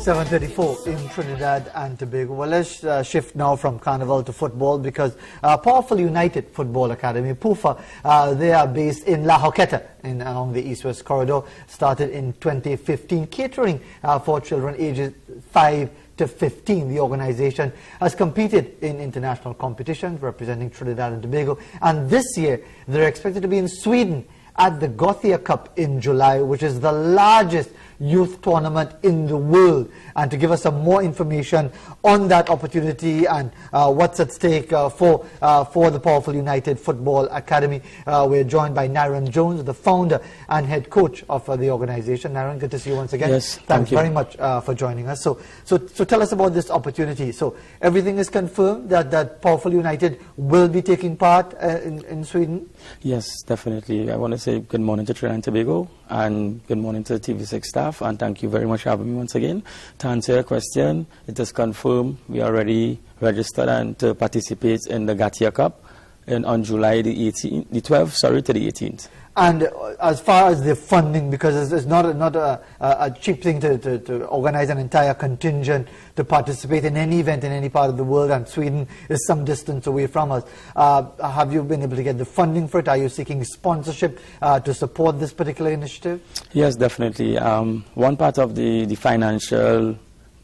7:34 in Trinidad and Tobago. Well, let's shift now from carnival to football because Powerful United Football Academy, Pufa, they are based in La Hoqueta along the East-West Corridor, started in 2015, catering for children ages 5 to 15. The organization has competed in international competitions representing Trinidad and Tobago, and this year they're expected to be in Sweden at the GOTHIA Cup in July, which is the largest youth tournament in the world. And to give us some more information on that opportunity and what's at stake for the Powerful United Football Academy, we're joined by Nyron Jones, the founder and head coach of the organization. Nyron, good to see you once again. Yes, thanks very much for joining us. So tell us about this opportunity. So everything is confirmed that Powerful United will be taking part in Sweden? Yes, definitely. I want to say good morning to Trinidad and Tobago and good morning to the TV6 staff, and thank you very much for having me once again. To answer your question, it is confirmed we are already registered and to participate in the GOTHIA Cup on July the 12th to the 18th. And as far as the funding, because it's not a cheap thing to organize an entire contingent to participate in any event in any part of the world, and Sweden is some distance away from us. Have you been able to get the funding for it? Are you seeking sponsorship to support this particular initiative? Yes, definitely. One part of the financial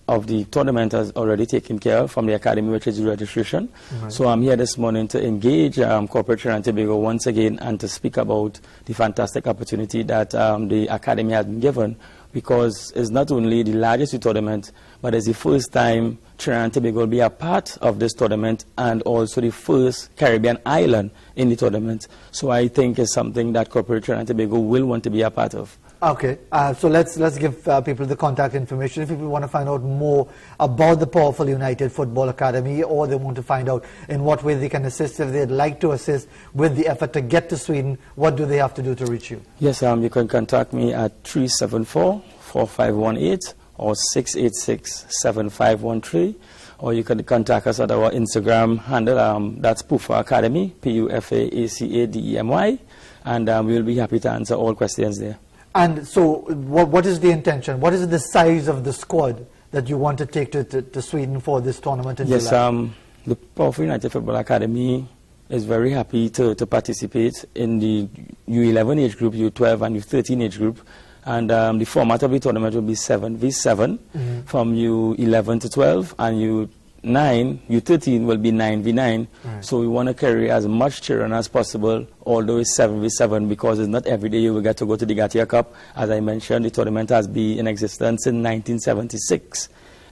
of the tournament has already taken care of from the academy, which is registration. Right. So I'm here this morning to engage corporate Trinidad and Tobago once again and to speak about the fantastic opportunity that the academy has been given, because it's not only the largest tournament, but it's the first time Trinidad and Tobago will be a part of this tournament and also the first Caribbean island in the tournament. So I think it's something that corporate Trinidad and Tobago will want to be a part of. Okay, so let's give people the contact information. If people want to find out more about the Powerful United Football Academy, or they want to find out in what way they can assist, if they'd like to assist with the effort to get to Sweden, what do they have to do to reach you? Yes, you can contact me at 374-4518 or 686-7513, or you can contact us at our Instagram handle, that's Pufa Academy, PUFAACADEMY, and we'll be happy to answer all questions there. And so what is the intention? What is the size of the squad that you want to take to Sweden for this tournament in July? The Powerful United Football Academy is very happy to participate in the U11 age group, U12 and U13 age group. And the format of the tournament will be 7v7 from U11 to 12, and U13 will be 9v9. Right. So we want to carry as much children as possible, although it's 7v7, because it's not every day you will get to go to the GOTHIA Cup. As I mentioned, the tournament has been in existence in 1976.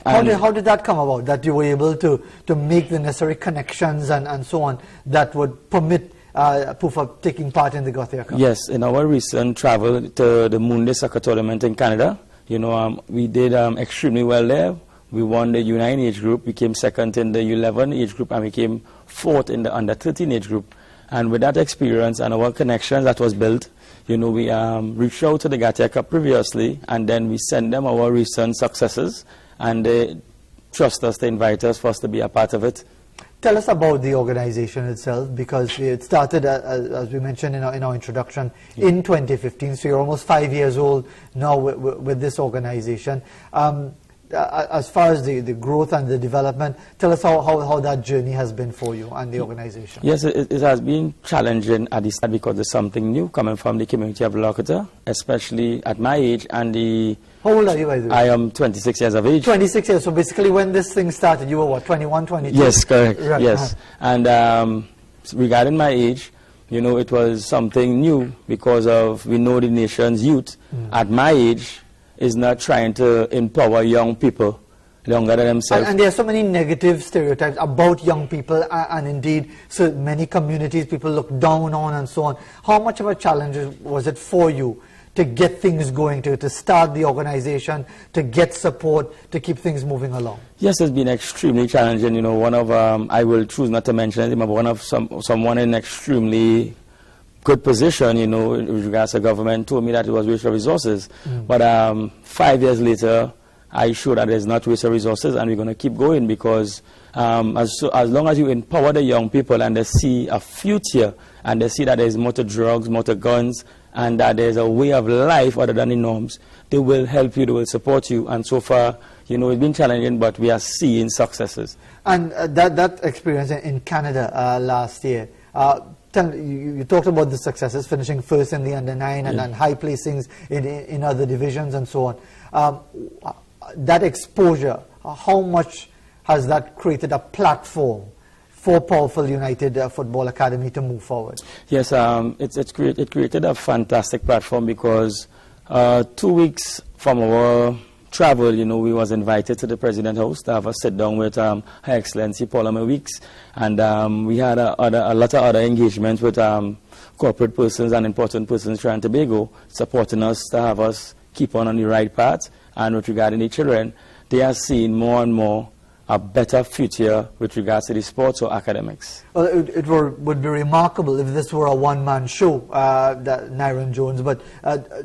How did that come about, that you were able to make the necessary connections and so on that would permit Pufa taking part in the GOTHIA Cup? Yes, in our recent travel to the Moonday Soccer Tournament in Canada, we did extremely well there. We won the U9 age group, we came second in the U11 age group, and we came fourth in the under 13 age group. And with that experience and our connections that was built, we reached out to the GOTHIA Cup previously, and then we sent them our recent successes, and they trust us to invite us for us to be a part of it. Tell us about the organization itself, because it started, as we mentioned in our introduction, in 2015, so you're almost 5 years old now with this organization. As far as the growth and the development, tell us how that journey has been for you and the organization. Yes, it has been challenging at the start because there's something new coming from the community of La Hoqueta, especially at my age and the... How old are you, by the way? I am 26 years of age. 26 years, so basically when this thing started, you were what, 21, 22? Yes, correct, right. Yes. And regarding my age, it was something new because we know the nation's youth at my age is not trying to empower young people younger than themselves. And there are so many negative stereotypes about young people, and indeed so many communities people look down on and so on. How much of a challenge was it for you to get things going, to start the organization, to get support, to keep things moving along? Yes, it's been extremely challenging. One of, I will choose not to mention anything, but one of someone in extremely good position, with regards to government, told me that it was waste of resources. But 5 years later, I show that there's not waste of resources, and we're going to keep going because as long as you empower the young people and they see a future and they see that there's more to drugs, more to guns, and that there's a way of life other than the norms, they will help you, they will support you. And so far, you know, it's been challenging, but we are seeing successes. And that experience in Canada last year, you talked about the successes, finishing first in the under-9 and then high placings in other divisions and so on. That exposure, how much has that created a platform for Powerful United Football Academy to move forward? Yes, it created a fantastic platform because 2 weeks from our travel, you know, we was invited to the President House to have a sit-down with Her Excellency Paul Weeks, and we had a lot of other engagements with corporate persons and important persons in Trinidad and Tobago supporting us to have us keep on the right path. And with regard to the children, they are seeing more and more a better future with regards to the sports or academics. Well, it would be remarkable if this were a one-man show, Nyron Jones, but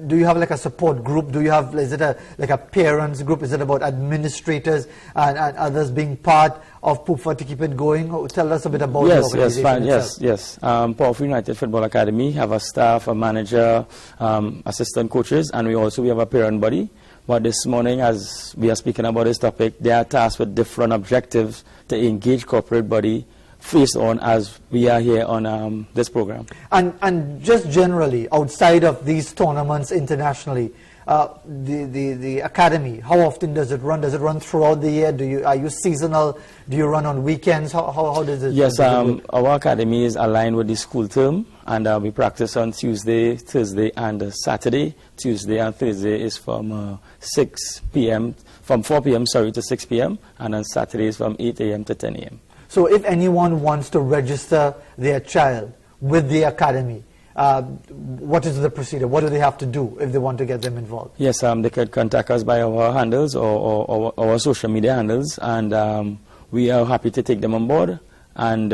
do you have like a support group? Do you have, is it like a parents group? Is it about administrators and others being part of PUFA to keep it going? Tell us a bit about the organization itself. Yes. Powerful United Football Academy have a staff, a manager, assistant coaches, and we have a parent body. But this morning, as we are speaking about this topic, they are tasked with different objectives to engage corporate body face on as we are here on this program. And just generally, outside of these tournaments internationally, the academy, how often does it run? Does it run throughout the year? Are you seasonal? Do you run on weekends? How does it? Yes, our academy is aligned with the school term, and we practice on Tuesday, Thursday, and Saturday. Tuesday and Thursday is from 6 p.m. from 4 p.m. to 6 p.m. and on Saturdays from 8 a.m. to 10 a.m. So, if anyone wants to register their child with the academy, what is the procedure? What do they have to do if they want to get them involved? Yes, they could contact us by our handles or our social media handles, and we are happy to take them on board. And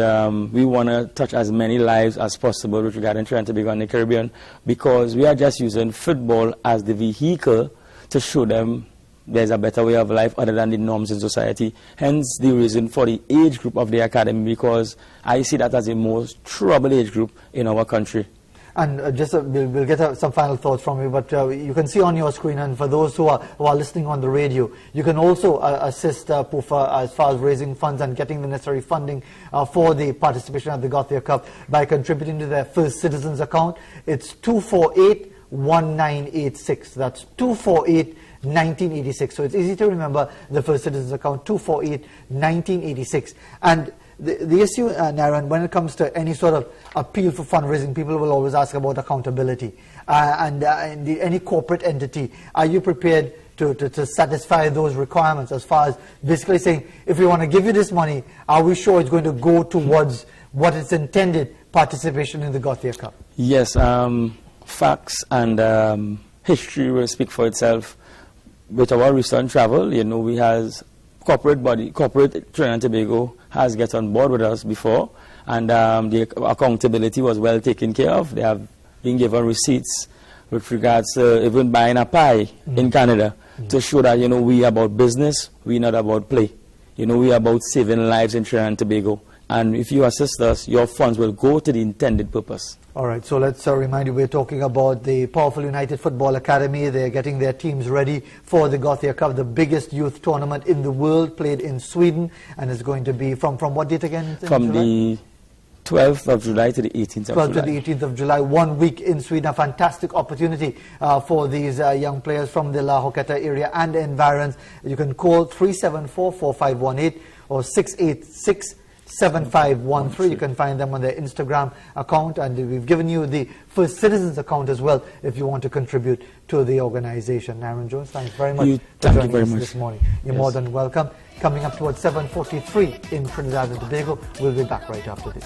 we want to touch as many lives as possible with regard to Trinidad and Tobago and the Caribbean, because we are just using football as the vehicle to show them there's a better way of life other than the norms in society. Hence the reason for the age group of the academy, because I see that as the most troubled age group in our country. And we'll get some final thoughts from you, but you can see on your screen, and for those who are listening on the radio, you can also assist PUFA as far as raising funds and getting the necessary funding for the participation at the GOTHIA Cup by contributing to their First Citizens account. It's 248-1986. That's 248-1986. So it's easy to remember the First Citizens account, 248-1986. And the issue, Nyron, when it comes to any sort of appeal for fundraising, people will always ask about accountability. And any corporate entity, are you prepared to satisfy those requirements as far as basically saying, if we want to give you this money, are we sure it's going to go towards what it's intended, participation in the GOTHIA Cup? Yes, facts and history will speak for itself. With our recent travel, you know, we has corporate Trinidad and Tobago has get on board with us before, and the accountability was well taken care of. They have been given receipts with regards to even buying a pie in Canada to show that, you know, we are about business, we're not about play. You know, we are about saving lives in Trinidad and Tobago. And if you assist us, your funds will go to the intended purpose. All right, so let's remind you, we're talking about the Powerful United Football Academy. They're getting their teams ready for the GOTHIA Cup, the biggest youth tournament in the world, played in Sweden, and it's going to be from what date again? From the 12th of July to the 18th of July. 12th to the 18th of July, 1 week in Sweden. A fantastic opportunity for these young players from the La Joqueta area and the environs. You can call 374-4518 or 686-7513. You can find them on their Instagram account, and we've given you the First Citizens account as well if you want to contribute to the organization. Nyron Jones, thanks very much for joining us this morning. You're more than welcome. Coming up towards 7:43 in Trinidad and Tobago. We'll be back right after this.